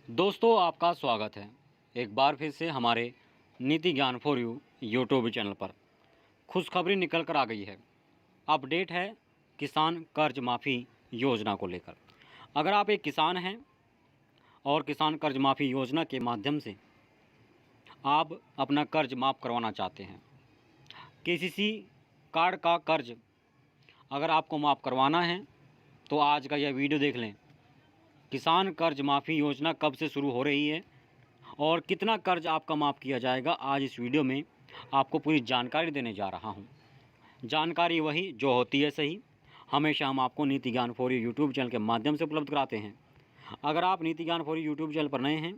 दोस्तों, आपका स्वागत है एक बार फिर से हमारे नीति ज्ञान फॉर यू यूट्यूब चैनल पर। खुशखबरी निकल कर आ गई है। अपडेट है किसान कर्ज माफ़ी योजना को लेकर। अगर आप एक किसान हैं और किसान कर्ज माफ़ी योजना के माध्यम से आप अपना कर्ज माफ़ करवाना चाहते हैं, केसीसी कार्ड का कर्ज अगर आपको माफ़ करवाना है तो आज का यह वीडियो देख लें। किसान कर्ज माफ़ी योजना कब से शुरू हो रही है और कितना कर्ज आपका माफ़ किया जाएगा, आज इस वीडियो में आपको पूरी जानकारी देने जा रहा हूं। जानकारी वही जो होती है सही, हमेशा हम आपको नीति ज्ञान फॉर यू यूट्यूब चैनल के माध्यम से उपलब्ध कराते हैं। अगर आप नीति ज्ञान फॉर यू यूट्यूब चैनल पर नए हैं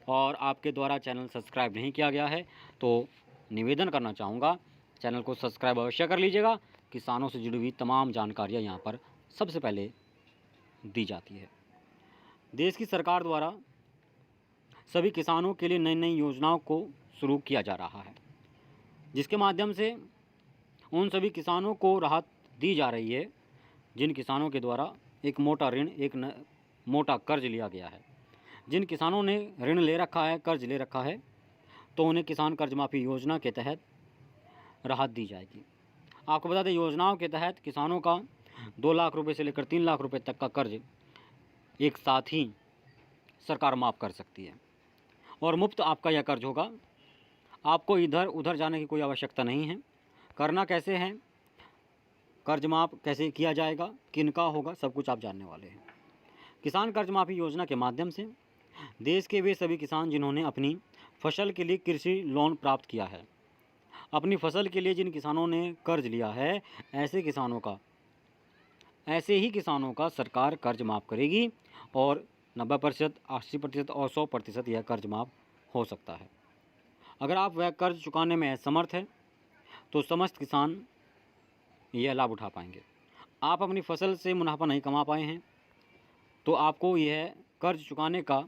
और आपके द्वारा चैनल सब्सक्राइब नहीं किया गया है तो निवेदन करना चाहूँगा, चैनल को सब्सक्राइब अवश्य कर लीजिएगा। किसानों से जुड़ी हुई तमाम जानकारियाँ यहाँ पर सबसे पहले दी जाती है। देश की सरकार द्वारा सभी किसानों के लिए नई नई योजनाओं को शुरू किया जा रहा है, जिसके माध्यम से उन सभी किसानों को राहत दी जा रही है जिन किसानों के द्वारा एक मोटा ऋण, मोटा कर्ज लिया गया है। जिन किसानों ने ऋण ले रखा है, कर्ज ले रखा है, तो उन्हें किसान कर्ज माफ़ी योजना के तहत राहत दी जाएगी। आपको बता दें, योजनाओं के तहत किसानों का 2 लाख रुपये से लेकर 3 लाख रुपये तक का कर्ज एक साथ ही सरकार माफ़ कर सकती है और मुफ्त आपका यह कर्ज होगा। आपको इधर उधर जाने की कोई आवश्यकता नहीं है। करना कैसे है, कर्ज माफ़ कैसे किया जाएगा, किनका होगा, सब कुछ आप जानने वाले हैं। किसान कर्ज माफ़ी योजना के माध्यम से देश के वे सभी किसान जिन्होंने अपनी फसल के लिए कृषि लोन प्राप्त किया है, अपनी फसल के लिए जिन किसानों ने कर्ज लिया है, ऐसे ही किसानों का सरकार कर्ज माफ़ करेगी और 90%, 80% और 100% यह कर्ज माफ़ हो सकता है। अगर आप वह कर्ज चुकाने में असमर्थ है तो समस्त किसान यह लाभ उठा पाएंगे। आप अपनी फसल से मुनाफा नहीं कमा पाए हैं तो आपको यह कर्ज चुकाने का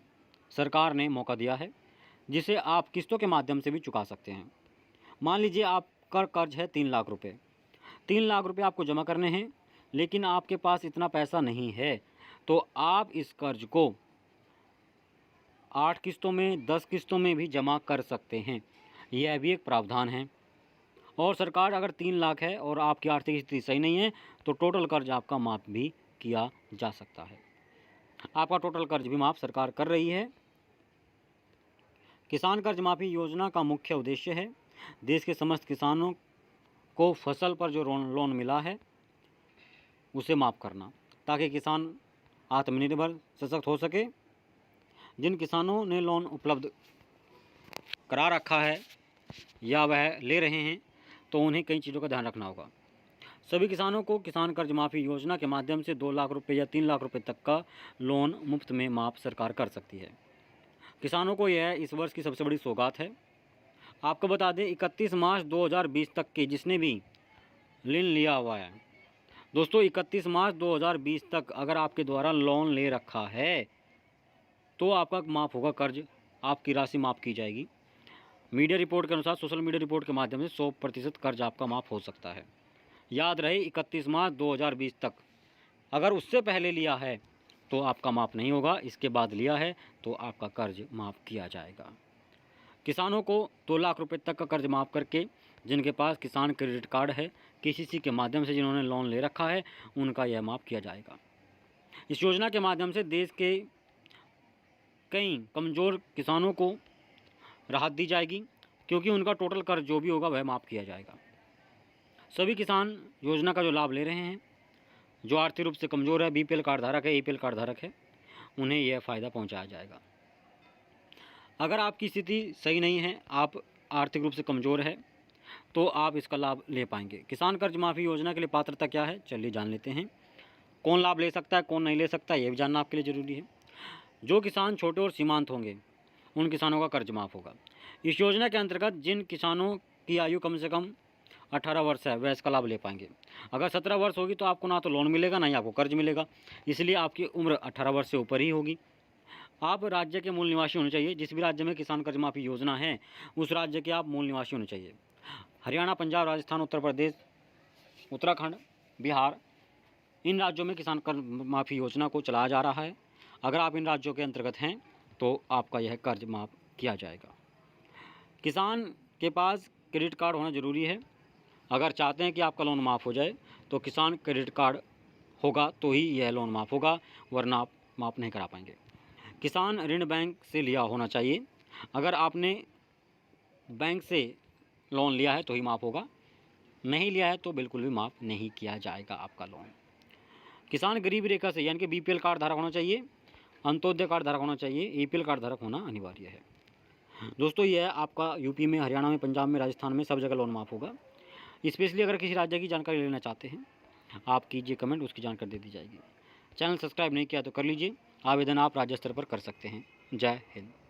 सरकार ने मौका दिया है, जिसे आप किस्तों के माध्यम से भी चुका सकते हैं। मान लीजिए आपका कर्ज है 3 लाख रुपये। 3 लाख रुपये आपको जमा करने हैं, लेकिन आपके पास इतना पैसा नहीं है तो आप इस कर्ज को 8 किस्तों में, 10 किस्तों में भी जमा कर सकते हैं। यह भी एक प्रावधान है। और सरकार अगर 3 लाख है और आपकी आर्थिक स्थिति सही नहीं है तो टोटल कर्ज आपका माफ़ भी किया जा सकता है। आपका टोटल कर्ज भी माफ़ सरकार कर रही है। किसान कर्ज माफ़ी योजना का मुख्य उद्देश्य है देश के समस्त किसानों को फसल पर जो लोन मिला है उसे माफ़ करना, ताकि किसान आत्मनिर्भर सशक्त हो सके। जिन किसानों ने लोन उपलब्ध करा रखा है या वह ले रहे हैं तो उन्हें कई चीज़ों का ध्यान रखना होगा। सभी किसानों को किसान कर्ज माफ़ी योजना के माध्यम से 2 लाख रुपये या 3 लाख रुपये तक का लोन मुफ्त में माफ़ सरकार कर सकती है। किसानों को यह इस वर्ष की सबसे बड़ी सौगात है। आपको बता दें, 31 मार्च 2020 तक के जिसने भी ऋण लिया हुआ है, दोस्तों 31 मार्च 2020 तक अगर आपके द्वारा लोन ले रखा है तो आपका माफ़ होगा कर्ज, आपकी राशि माफ़ की जाएगी। मीडिया रिपोर्ट के अनुसार, सोशल मीडिया रिपोर्ट के माध्यम से 100% कर्ज आपका माफ़ हो सकता है। याद रहे, 31 मार्च 2020 तक। अगर उससे पहले लिया है तो आपका माफ़ नहीं होगा, इसके बाद लिया है तो आपका कर्ज माफ़ किया जाएगा। किसानों को 2 लाख रुपये तक का कर्ज माफ़ करके जिनके पास किसान क्रेडिट कार्ड है, केसीसी के माध्यम से जिन्होंने लोन ले रखा है, उनका यह माफ़ किया जाएगा। इस योजना के माध्यम से देश के कई कमज़ोर किसानों को राहत दी जाएगी, क्योंकि उनका टोटल कर्ज जो भी होगा वह माफ़ किया जाएगा। सभी किसान योजना का जो लाभ ले रहे हैं, जो आर्थिक रूप से कमज़ोर है, बीपीएल कार्ड धारक है, एपीएल कार्ड धारक है, उन्हें यह फ़ायदा पहुंचाया जाएगा। अगर आपकी स्थिति सही नहीं है, आप आर्थिक रूप से कमज़ोर है, तो आप इसका लाभ ले पाएंगे। किसान कर्ज माफ़ी योजना के लिए पात्रता क्या है, चलिए जान लेते हैं। कौन लाभ ले सकता है, कौन नहीं ले सकता, यह भी जानना आपके लिए ज़रूरी है। जो किसान छोटे और सीमांत होंगे उन किसानों का कर्ज माफ़ होगा। इस योजना के अंतर्गत जिन किसानों की आयु कम से कम 18 वर्ष है वह इसका लाभ ले पाएंगे। अगर 17 वर्ष होगी तो आपको ना तो लोन मिलेगा ना ही आपको कर्ज मिलेगा, इसलिए आपकी उम्र 18 वर्ष से ऊपर ही होगी। आप राज्य के मूल निवासी होने चाहिए। जिस भी राज्य में किसान कर्ज माफ़ी योजना है उस राज्य के आप मूल निवासी होने चाहिए। हरियाणा, पंजाब, राजस्थान, उत्तर प्रदेश, उत्तराखंड, बिहार, इन राज्यों में किसान कर्ज माफ़ी योजना को चलाया जा रहा है। अगर आप इन राज्यों के अंतर्गत हैं तो आपका यह कर्ज माफ़ किया जाएगा। किसान के पास क्रेडिट कार्ड होना ज़रूरी है। अगर चाहते हैं कि आपका लोन माफ़ हो जाए तो किसान क्रेडिट कार्ड होगा तो ही यह लोन माफ़ होगा, वरना आप माफ़ नहीं करा पाएंगे। किसान ऋण बैंक से लिया होना चाहिए। अगर आपने बैंक से लोन लिया है तो ही माफ़ होगा, नहीं लिया है तो बिल्कुल भी माफ़ नहीं किया जाएगा आपका लोन। किसान गरीबी रेखा से यानी कि बीपीएल कार्ड धारक होना चाहिए, अंत्योदय कार्ड धारक होना चाहिए, एपीएल कार्ड धारक होना अनिवार्य है। दोस्तों यह आपका यूपी में, हरियाणा में, पंजाब में, राजस्थान में सब जगह लोन माफ़ होगा। स्पेशली अगर किसी राज्य की जानकारी लेना चाहते हैं आप कीजिए कमेंट, उसकी जानकारी दे दी जाएगी। चैनल सब्सक्राइब नहीं किया तो कर लीजिए। आवेदन आप राज्य स्तर पर कर सकते हैं। जय हिंद।